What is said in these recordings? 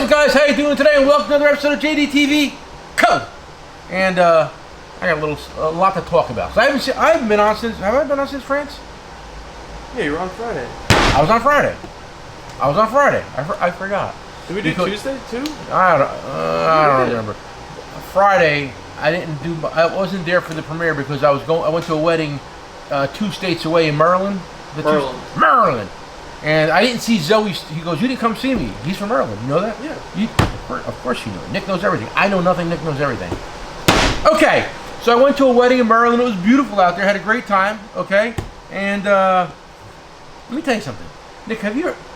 up, guys? How you doing today? And welcome to another episode of Jdtco. And I got a lot to talk about. So I haven't been on since. Have I been on since France? Yeah, you were on Friday. I was on Friday. I forgot. Did we do Tuesday too? I don't remember. Friday, I wasn't there for the premiere because I went to a wedding 2 states away in Maryland. Maryland. And I didn't see Zoe. He goes, "You didn't come see me." He's from Maryland. You know that? Yeah. Of course you know. Nick knows everything. I know nothing. Nick knows everything. Okay. So I went to a wedding in Maryland. It was beautiful out there. Had a great time. Okay. And let me tell you something. Nick,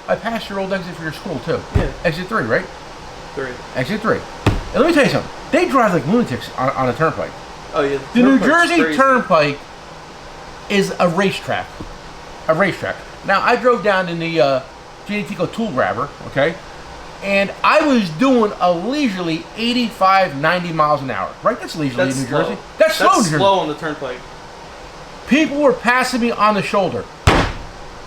I passed your old exit for your school too. Yeah. Exit 3, right? 3. Exit 3. And let me tell you something. They drive like lunatics on a turnpike. Oh yeah. The New Jersey Turnpike is a racetrack. Now, I drove down in the Jdtco tool grabber, okay? And I was doing a leisurely 85, 90 miles an hour. Right? That's leisurely in New Jersey. That's slow in New Jersey. Slow on the turnpike. People were passing me on the shoulder.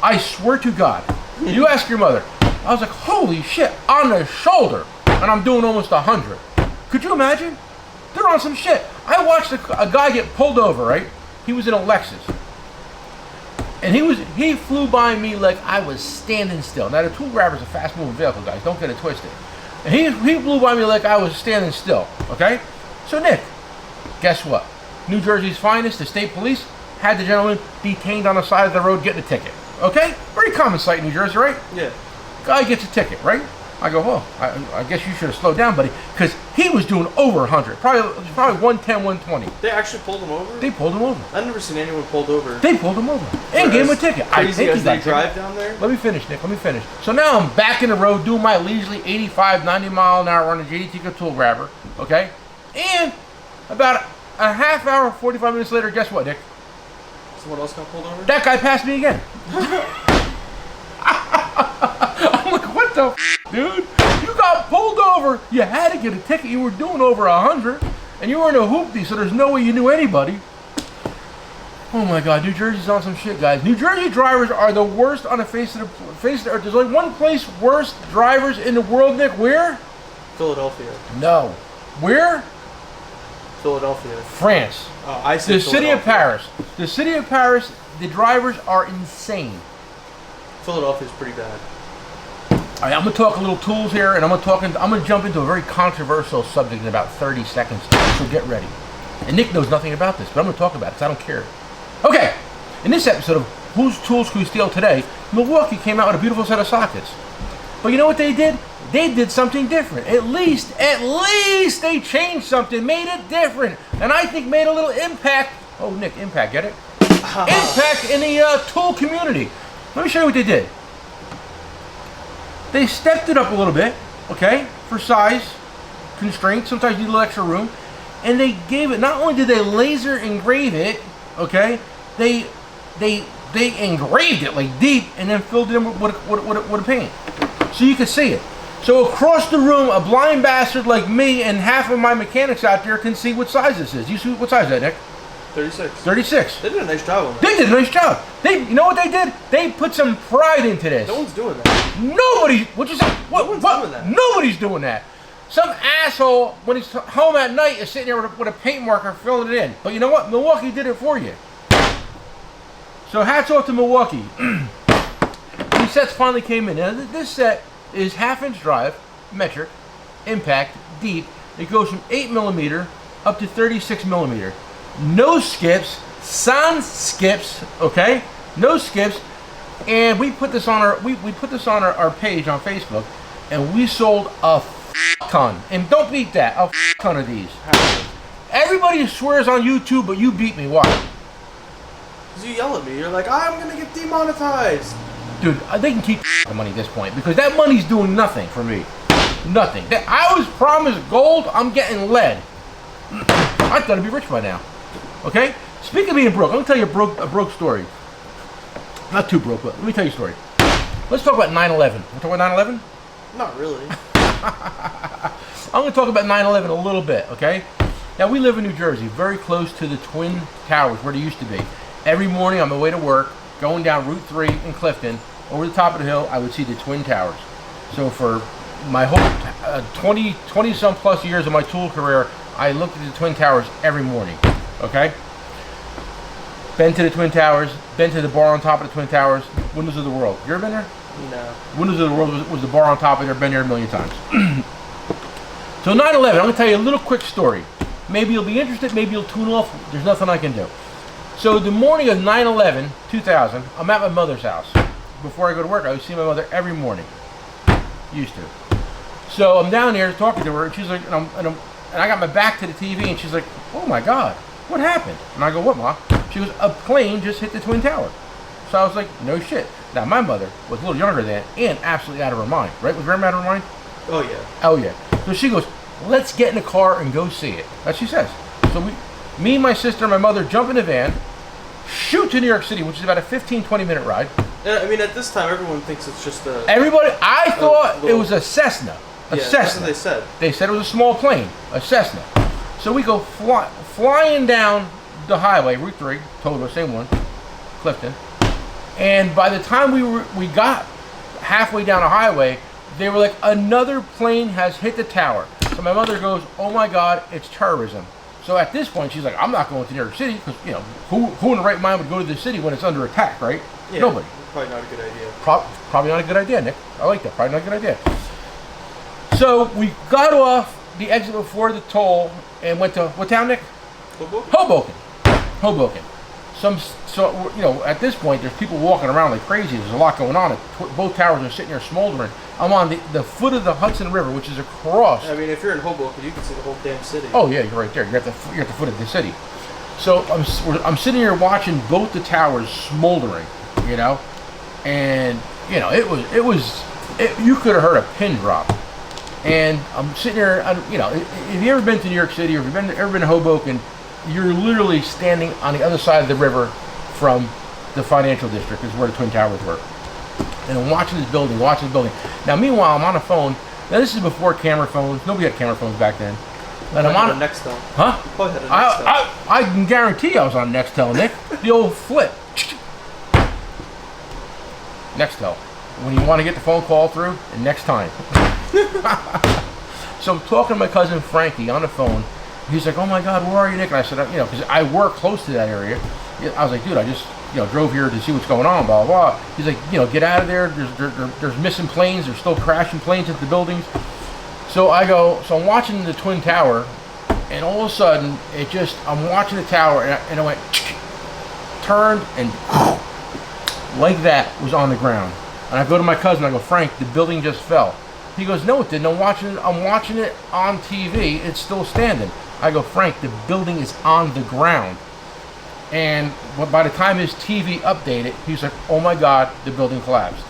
I swear to God. You ask your mother. I was like, holy shit, on the shoulder. And I'm doing almost 100. Could you imagine? They're on some shit. I watched a guy get pulled over, right? He was in a Lexus. And he flew by me like I was standing still. Now, the tool grabber is a fast-moving vehicle, guys. Don't get it twisted. And he flew by me like I was standing still, okay? So, Nick, guess what? New Jersey's finest, the state police, had the gentleman detained on the side of the road getting a ticket, okay? Very common sight in New Jersey, right? Yeah. Guy gets a ticket, right? I go, well, I guess you should have slowed down, buddy, because he was doing over 100, probably 110, 120. They actually pulled him over? They pulled him over. I've never seen anyone pulled over. They pulled him over and gave him a ticket. I think he got drive down there? Let me finish, Nick. Let me finish. So now I'm back in the road doing my leisurely 85, 90 mile an hour on the Jdtco tool grabber, okay? And about a half hour, 45 minutes later, guess what, Nick? Someone else got pulled over? That guy passed me again. I'm like, what the f, dude? You got pulled over. You had to get a ticket. You were doing over 100, and you were in a hoopty, so there's no way you knew anybody. Oh my God, New Jersey's on some shit, guys. New Jersey drivers are the worst on the face of the earth. There's only one place worse drivers in the world, Nick. Where? Philadelphia. No. Where? Philadelphia. France. Oh, I see. The city of Paris. The city of Paris. The drivers are insane. Philadelphia's pretty bad. All right, I'm gonna talk a little tools here, and I'm gonna jump into a very controversial subject in about 30 seconds. So get ready. And Nick knows nothing about this, but I'm gonna talk about it because I don't care. Okay, in this episode of Whose Tools Can We Steal Today, Milwaukee came out with a beautiful set of sockets. But you know what they did? They did something different. At least they changed something, made it different, and I think made a little impact. Oh, Nick, impact, get it? Impact in the tool community. Let me show you what they did. They stepped it up a little bit, okay, for size constraints. Sometimes you need a little extra room. And they gave it, not only did they laser engrave it, okay, they engraved it like deep and then filled it in with a paint. So you could see it. So across the room, a blind bastard like me and half of my mechanics out there can see what size this is. You see what size is that, Nick? 36. 36. They did a nice job on that. They did a nice job. You know what they did? They put some pride into this. No one's doing that. Nobody. What you say? No one's doing that. Nobody's doing that. Some asshole, when he's home at night, is sitting there with a paint marker filling it in. But you know what? Milwaukee did it for you. So hats off to Milwaukee. These sets finally came in. Now, this set is 1/2-inch drive, metric, impact, deep. It goes from 8mm up to 36mm. No skips, sans skips, okay? No skips. And we put this on our page on Facebook, and we sold a ton. And don't beat that, a ton of these. Everybody swears on YouTube, but you beat me. Why? Because you yell at me. You're like, I'm gonna get demonetized. Dude, they can keep the money at this point because that money's doing nothing for me. Nothing. I was promised gold. I'm getting lead. I thought I'd be rich by now. Okay? Speaking of being broke, I'm going to tell you a broke story. Not too broke, but let me tell you a story. Let's talk about 9/11. Want to talk about 9/11? Not really. I'm going to talk about 9/11 a little bit, okay? Now, we live in New Jersey, very close to the Twin Towers, where they used to be. Every morning on my way to work, going down Route 3 in Clifton, over the top of the hill, I would see the Twin Towers. So for my whole 20 some plus years of my tool career, I looked at the Twin Towers every morning. Okay? Been to the Twin Towers, been to the bar on top of the Twin Towers, Windows of the World. You ever been there? No. Windows of the World was the bar on top of there, been there a million times. So 9/11, I'm going to tell you a little quick story. Maybe you'll be interested, maybe you'll tune off, there's nothing I can do. So the morning of 9/11, 2000, I'm at my mother's house. Before I go to work, I would see my mother every morning. Used to. So I'm down there talking to her, and she's like, and I got my back to the TV, and she's like, oh my God, what happened? And I go, what, Ma? She goes, a plane just hit the Twin Tower. So I was like, no shit. Now my mother was a little younger than that, and absolutely out of her mind, right? Was Grandma out of her mind? Oh yeah. Oh yeah. So she goes, let's get in the car and go see it. That's what she says. So me, my sister, and my mother jump in the van, shoot to New York City, which is about a 15-20 minute ride. I mean, at this time, everyone thinks it's just a... I thought it was a Cessna. A Cessna. That's what they said. They said it was a small plane, a Cessna. So we go flying down the highway, Route 3, Toledo, same one, Clifton. And by the time we got halfway down the highway, they were like, another plane has hit the tower. So my mother goes, oh my God, it's terrorism. So at this point, she's like, I'm not going to New York City, because, you know, who in the right mind would go to the city when it's under attack, right? Yeah, nobody. Probably not a good idea. Probably not a good idea, Nick. I like that. Probably not a good idea. So we got off the exit before the toll and went to, what town, Nick? Hoboken. Hoboken. So you know, at this point, there's people walking around like crazy. There's a lot going on. Both towers are sitting there smoldering. I'm on the foot of the Hudson River, which is across. I mean, if you're in Hoboken, you can see the whole damn city. Oh yeah, you're right there. You're at the foot of the city. So I'm sitting here watching both the towers smoldering, you know, and you know you could have heard a pin drop. And I'm sitting here, you know, if you ever been to New York City or if you've ever been to Hoboken, you're literally standing on the other side of the river from the financial district, is where the Twin Towers were. And I'm watching this building. Now, meanwhile, I'm on a phone. Now, this is before camera phones. Nobody had camera phones back then. And I'm on a Nextel. Huh? You probably had a Nextel. I can guarantee I was on Nextel, Nick. The old flip. Nextel. When you want to get the phone call through, and next time. So I'm talking to my cousin Frankie on the phone. He's like, oh my God, where are you, Nick? And I said, you know, because I work close to that area. I was like, dude, I just, you know, drove here to see what's going on, blah, blah, blah. He's like, you know, get out of there. There's missing planes. There's still crashing planes at the buildings. So I'm watching the Twin Tower, and all of a sudden, I'm watching the tower, and I went, turned, and like that was on the ground. And I go to my cousin, I go, Frank, the building just fell. He goes, no, it didn't. I'm watching it on TV. It's still standing. I go, Frank, the building is on the ground. And by the time his TV updated, he's like, oh my God, the building collapsed.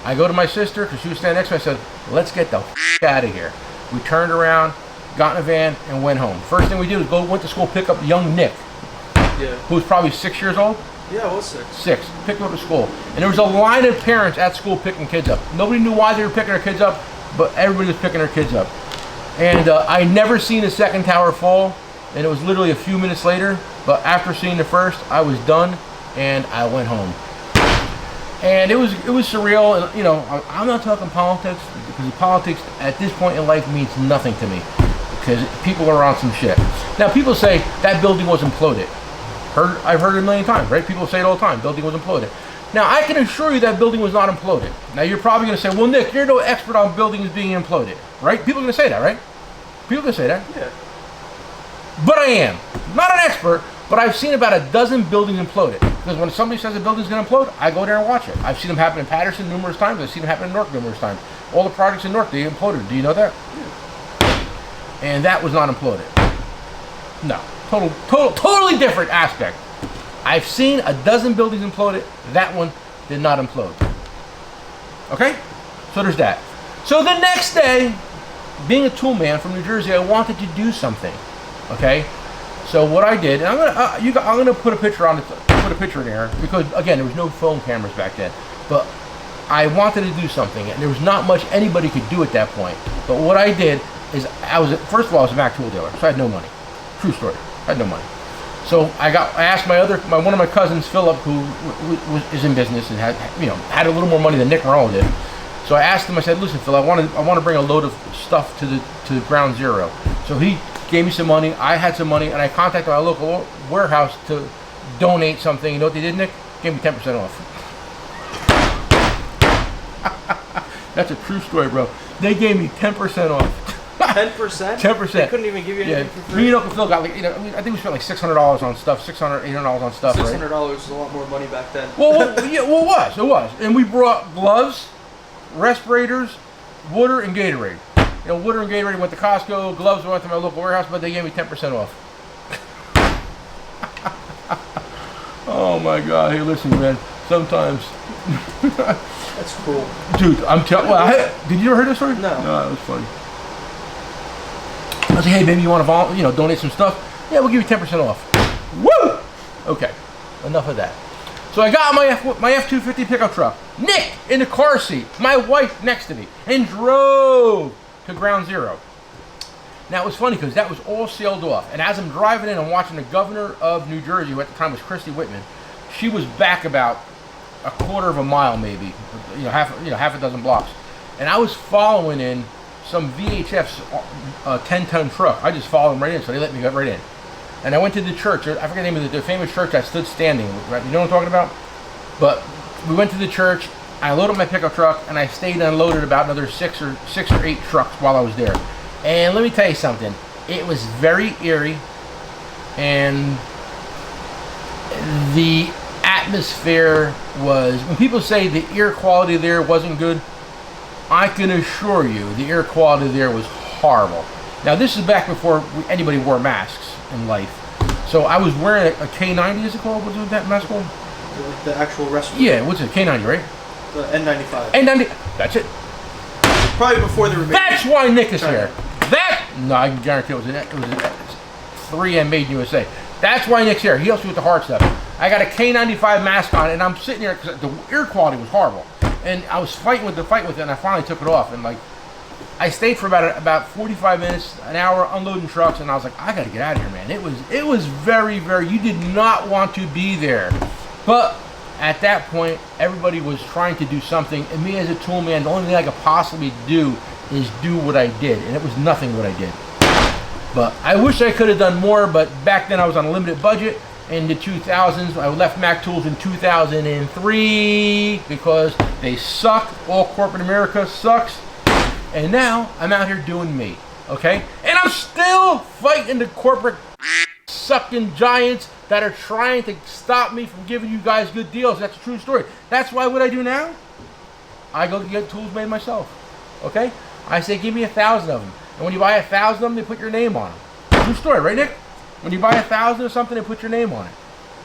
I go to my sister, because she was standing next to me. I said, let's get the out of here. We turned around, got in a van, and went home. First thing we did was went to school, pick up young Nick, who was probably 6 years old. Yeah, I was 6. 6. Picked him up at school. And there was a line of parents at school picking kids up. Nobody knew why they were picking their kids up, but everybody was picking their kids up. And I never seen the second tower fall, and it was literally a few minutes later. But after seeing the first, I was done, and I went home. And it was surreal. And, you know, I'm not talking politics, because politics at this point in life means nothing to me, because people are on some shit. Now, people say that building was imploded. I've heard it a million times, right? People say it all the time, building was imploded. Now, I can assure you that building was not imploded. Now, you're probably going to say, well, Nick, you're no expert on buildings being imploded, right? People are going to say that, right? People are going to say that. Yeah. But I am. Not an expert, but I've seen about a dozen buildings imploded. Because when somebody says a building's going to implode, I go there and watch it. I've seen them happen in Patterson numerous times. I've seen them happen in Newark numerous times. All the projects in Newark, they imploded. Do you know that? Yeah. And that was not imploded. No. Totally different aspect. I've seen a dozen buildings imploded. That one did not implode. Okay? So there's that. So the next day, being a tool man from New Jersey, I wanted to do something. Okay? So what I did, and I'm gonna put a picture in there, because again, there was no phone cameras back then. But I wanted to do something, and there was not much anybody could do at that point. But what I did is, first of all, I was a Mac tool dealer, so I had no money. True story. I had no money. So I asked one of my cousins, Philip, who is in business and had a little more money than Nick Morello did. So I asked him, I said, listen, Phil, I want to bring a load of stuff to Ground Zero. So he gave me some money, I had some money, and I contacted my local warehouse to donate something. You know what they did, Nick? Gave me 10% off. That's a true story, bro. They gave me 10% off. 10%? 10%. They couldn't even give you anything for free? Me and Uncle Phil got like, I think we spent like $600 on stuff, $600, $800 on stuff, right? $600 is a lot more money back then. Well, it was. And we brought gloves, respirators, water, and Gatorade. You know, water and Gatorade went to Costco, gloves went to my local warehouse, but they gave me 10% off. Oh my God! Hey, listen, man. Sometimes. That's cool. Dude, I'm telling. Well, did you ever hear this story? No. No, it was funny. I was like, hey, baby, you want to donate some stuff? Yeah, we'll give you 10% off. Woo! Okay, enough of that. So I got my F-250 pickup truck, Nick in the car seat, my wife next to me, and drove to Ground Zero. Now it was funny because that was all sealed off, and as I'm driving in, I'm watching the governor of New Jersey, who at the time was Christy Whitman. She was back about a quarter of a mile, maybe, half a dozen blocks, and I was following in some VHF's 10-ton truck. I just followed them right in, so they let me get right in. And I went to the church. I forget the name of the famous church that stood standing. Right? You know what I'm talking about? But we went to the church. I loaded my pickup truck, and I stayed unloaded about another six or eight trucks while I was there. And let me tell you something. It was very eerie, and the atmosphere was. When people say the air quality there wasn't good, I can assure you the air quality there was horrible. Now this is back before anybody wore masks in life. So I was wearing a K90, is it called? What's that mask called? The actual respirator. Yeah, what's it? K90, right? The N95. N90. That's it. Probably before they were made. That's why Nick is here. No, I can guarantee it was a 3M made in USA. That's why Nick's here. He helps me with the hard stuff. I got a K95 mask on, and I'm sitting here because the air quality was horrible. And I was fighting with it, and I finally took it off. And like, I stayed for about 45 minutes, an hour unloading trucks, and I was like, I got to get out of here, man. It was very, very. You did not want to be there, but at that point, everybody was trying to do something, and me as a tool man, the only thing I could possibly do is do what I did, and it was nothing what I did. But I wish I could have done more, but back then I was on a limited budget. In the 2000s, I left Mac Tools in 2003 because they sucked. All corporate America sucks. And now I'm out here doing me, okay? And I'm still fighting the corporate sucking giants that are trying to stop me from giving you guys good deals. That's a true story. That's why what I do now, I go get tools made myself, okay? I say, give me 1,000 of them. And when you buy 1,000 of them, they put your name on them. True story, right, Nick? When you buy 1,000 of something, they put your name on it.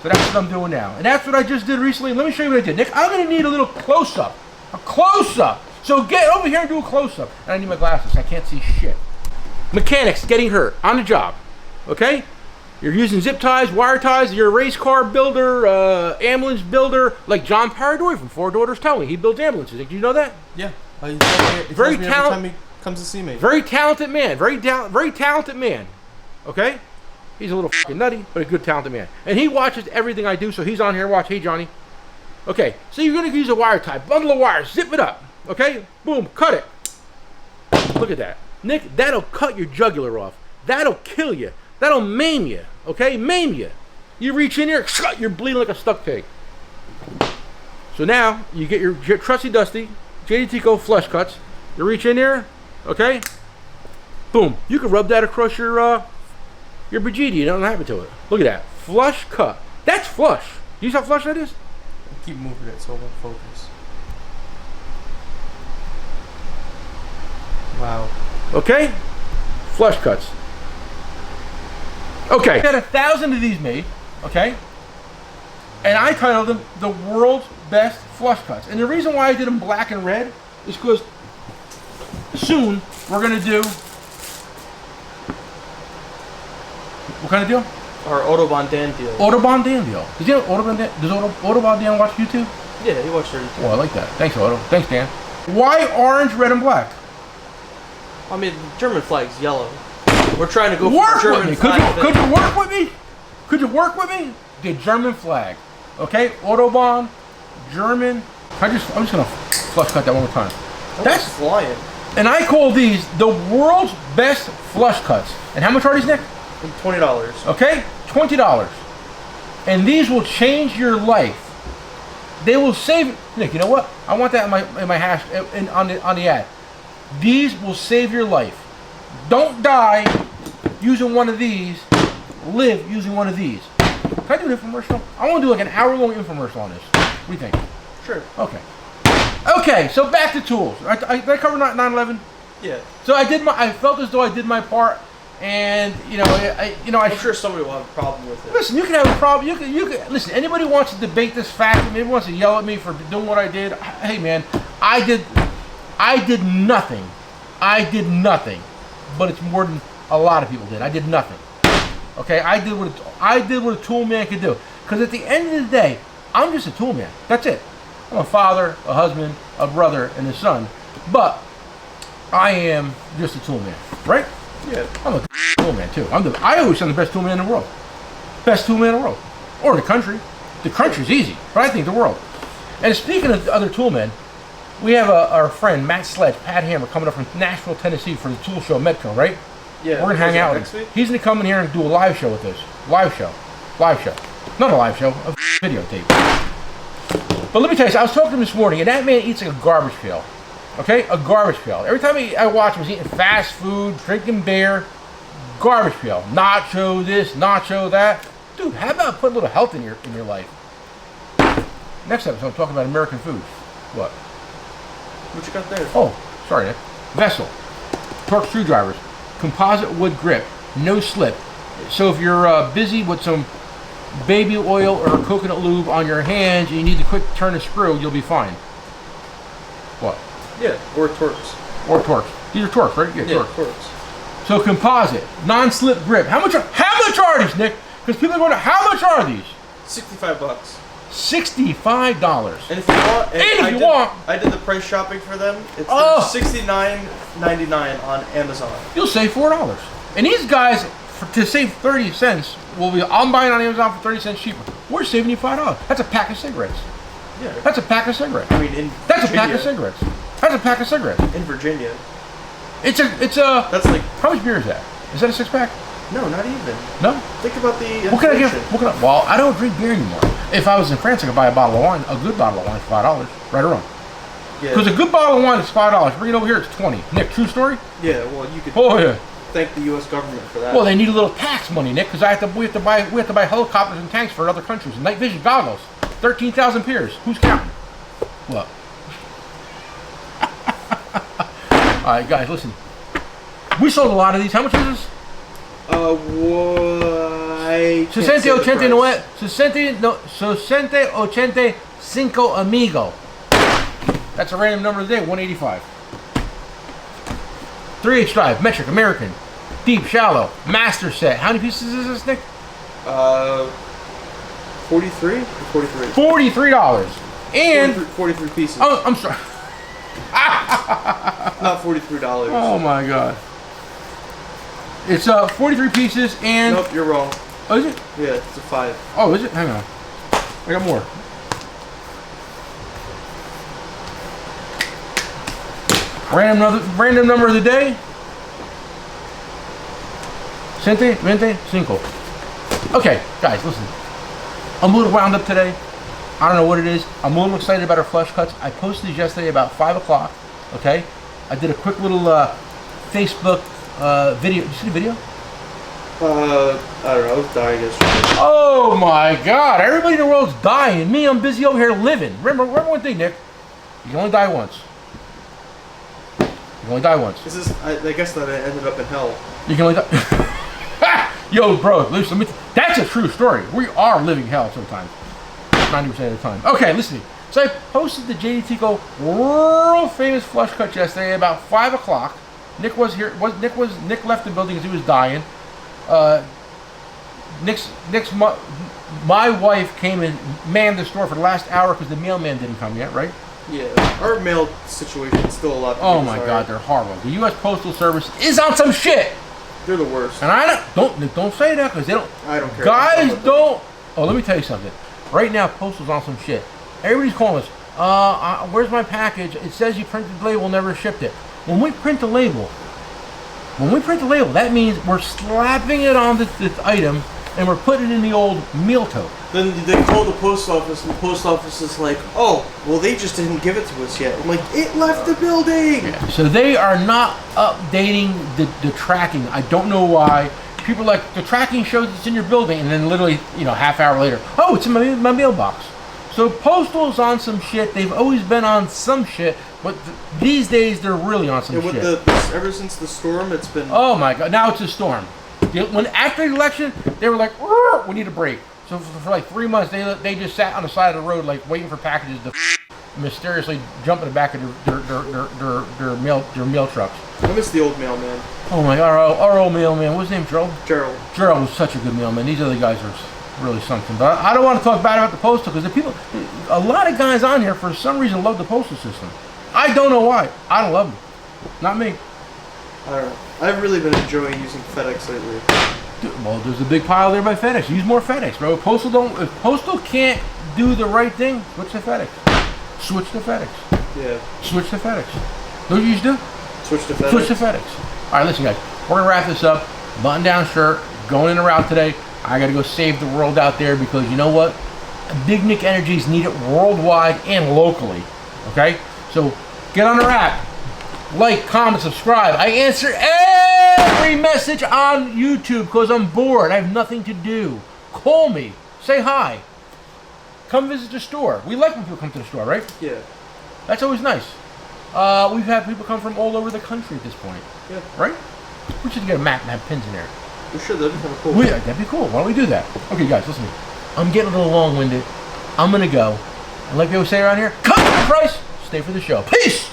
So that's what I'm doing now. And that's what I just did recently. Let me show you what I did. Nick, I'm going to need a little close-up. A close-up. So get over here and do a close-up. And I need my glasses. I can't see shit. Mechanics getting hurt on the job. Okay? You're using zip ties, wire ties. You're a race car builder, ambulance builder, like John Paradori from Four Daughters Towing. He builds ambulances. Did you know that? Yeah. Very talented. Every time he comes to see me. Very talented man. Very talented man. Okay? He's a little fucking nutty, but a good talented man. And he watches everything I do, so he's on here watch. Hey, Johnny. Okay, so you're going to use a wire tie. Bundle of wires. Zip it up. Okay? Boom. Cut it. Look at that. Nick, that'll cut your jugular off. That'll kill you. That'll maim you. Okay? Maim you. You reach in here, you're bleeding like a stuck pig. So now, you get your trusty dusty Jdtco flush cuts. You reach in there, okay? Boom. You can rub that across your Vegeta, you don't happen to it. Look at that. Flush cut. That's flush. Do you see how flush that is? Keep moving it so it won't focus. Wow. Okay? Flush cuts. Okay. I got 1,000 of these made, okay? And I titled them the world's best flush cuts. And the reason why I did them black and red is because soon we're going to do. What kind of deal? Our Autobahn Dan deal. Autobahn Dan deal. Does Autobahn Dan watch YouTube? Yeah, he watched our YouTube. Oh, I like that. Thanks, Auto. Thanks, Dan. Why orange, red, and black? I mean, the German flag's yellow. We're trying to go for the German flag. Could you work with me? Could you work with me? The German flag. Okay? Autobahn, German. I'm just going to flush cut that one more time. That's flying. And I call these the world's best flush cuts. And how much are these, Nick? $20. Okay, $20. And these will change your life. They will save. Nick, you know what? I want that in my hash on the ad. These will save your life. Don't die using one of these. Live using one of these. Can I do an infomercial? I want to do like an hour-long infomercial on this. What do you think? Sure. Okay. Okay, so back to tools. Did I cover 9/11? Yeah. So I felt as though I did my part, and I'm sure somebody will have a problem with it. Listen, you can have a problem. You can listen. Anybody wants to debate this fact? Anybody wants to yell at me for doing what I did? Hey, man, I did nothing. I did nothing, but it's more than a lot of people did. I did nothing. Okay, I did what a tool man could do. Because at the end of the day, I'm just a tool man. That's it. I'm a father, a husband, a brother, and a son. But I am just a tool man, right? Yeah. I'm a tool man too. I always say I'm the best tool man in the world. Best tool man in the world. Or the country. The country's easy, but I think the world. And speaking of other tool men, we have our friend Matt Sledge, Pat Hammer, coming up from Nashville, Tennessee for the tool show Metco, right? Yeah. We're gonna hang out with him. He's gonna come in here and do a live show with us. Live show. Not a live show, a videotape. But let me tell you, I was talking to him this morning, and that man eats like a garbage pail. Okay? A garbage pail. Every time I watch him, he's eating fast food, drinking beer, garbage pail. Nacho this, nacho that. Dude, how about putting a little health in your life? Next episode, I'm talking about American food. What? What you got there? Oh, sorry, Nick. Vessel. Torque screwdrivers. Composite wood grip. No slip. So if you're busy with some baby oil or coconut lube on your hands and you need to quick turn a screw, you'll be fine. What? Yeah, or Torques. Or Torques. These are Torques, right? Yeah, Torques. So composite, non-slip grip. How much are these, Nick? Because people are going to, how much are these? $65. $65. And if you want, I did the price shopping for them. It's $69.99 on Amazon. You'll save $4. And these guys, to save 30 cents, I'm buying on Amazon for 30 cents cheaper. We're saving you $5. That's a pack of cigarettes. Yeah. That's a pack of cigarettes. I mean, That's a pack of cigarettes. That's a pack of cigarettes. In Virginia. It's a. That's like. How much beer is that? Is that a 6-pack? No, not even. No. Think about the. What can I get? Well, I don't drink beer anymore. If I was in France, I could buy a bottle of wine, a good bottle of wine, for $5. Right or wrong? Yeah. Because a good bottle of wine is $5. Bring it over here, it's $20. Nick, true story? Yeah. Well, you could. Oh yeah. Thank the U.S. government for that. Well, they need a little tax money, Nick, because we have to buy helicopters and tanks for other countries and night vision goggles. 13,000 pairs. Who's counting? What? All right, guys, listen. We sold a lot of these. How much is this? Sesenta 85 amigo. That's a random number of the day. 185. 3H drive, metric, American, deep, shallow, master set. How many pieces is this, Nick? 43 or 43. $43. And 43 pieces. Oh, I'm sorry. Not $43. Oh my God. It's 43 pieces and. Nope, you're wrong. Oh, is it? Yeah, it's a 5. Oh, is it? Hang on. I got more. Random number of the day. 25. Okay, guys, listen. I'm a little wound up today. I don't know what it is. I'm a little excited about our flush cuts. I posted these yesterday about 5 o'clock. Okay? I did a quick little Facebook video. Did you see the video? I don't know. I was dying yesterday. Oh my God! Everybody in the world's dying. Me, I'm busy over here living. Remember one thing, Nick. You can only die once. You can only die once. I guess that I ended up in hell. You can only die. Yo, bro, listen. That's a true story. We are living hell sometimes. 90% of the time. Okay, listen. So I posted the Jdtco world famous flush cut yesterday about 5 o'clock. Nick was here. Nick left the building because he was dying. My wife came and manned the store for the last hour because the mailman didn't come yet, right? Yeah, our mail situation is still a lot. Oh my God, they're horrible. The U.S. Postal Service is on some shit. They're the worst. And don't say that because they don't. I don't care. Guys don't. Oh, let me tell you something. Right now, Postal's on some shit. Everybody's calling us. Where's my package? It says you printed the label, never shipped it. When we print the label, that means we're slapping it on this item and we're putting it in the old meal tote. Then they call the post office, and the post office is like, "Oh, well, they just didn't give it to us yet." I'm like, "It left the building." Yeah. So they are not updating the tracking. I don't know why. People are like, the tracking shows it's in your building, and then literally, half hour later, oh, it's in my mailbox. So Postal's on some shit. They've always been on some shit, but these days they're really on some shit. Ever since the storm, it's been. Oh my God! Now it's a storm. When after the election, they were like, we need a break. So for like 3 months, they just sat on the side of the road, like waiting for packages to mysteriously jump in the back of their mail trucks. I miss the old mailman. Oh my God, our old mailman. What's his name? Gerald. Gerald was such a good mailman. These other guys are really something. But I don't want to talk bad about the postal because a lot of guys on here for some reason love the postal system. I don't know why. I don't love them. Not me. I don't know. I've really been enjoying using FedEx lately. Dude, well, there's a big pile there by FedEx. Use more FedEx, bro. If Postal can't do the right thing, switch to FedEx. Switch to FedEx. Yeah. Switch to FedEx. What do you used to do? Switch to FedEx. Switch to FedEx. All right, listen, guys. We're gonna wrap this up. Button-down shirt. Going in a route today. I gotta go save the world out there because you know what? Big Nick Energies need it worldwide and locally. Okay? So get on the app. Like, comment, subscribe. I answer every message on YouTube because I'm bored. I have nothing to do. Call me. Say hi. Come visit the store. We like when people come to the store, right? Yeah. That's always nice. We've had people come from all over the country at this point. Yeah. Right? We should get a map and have pins in there. We should. That'd be kind of cool. That'd be cool. Why don't we do that? Okay, guys, listen to me. I'm getting a little long-winded. I'm going to go. And like people say around here, cut the price. Stay for the show. Peace!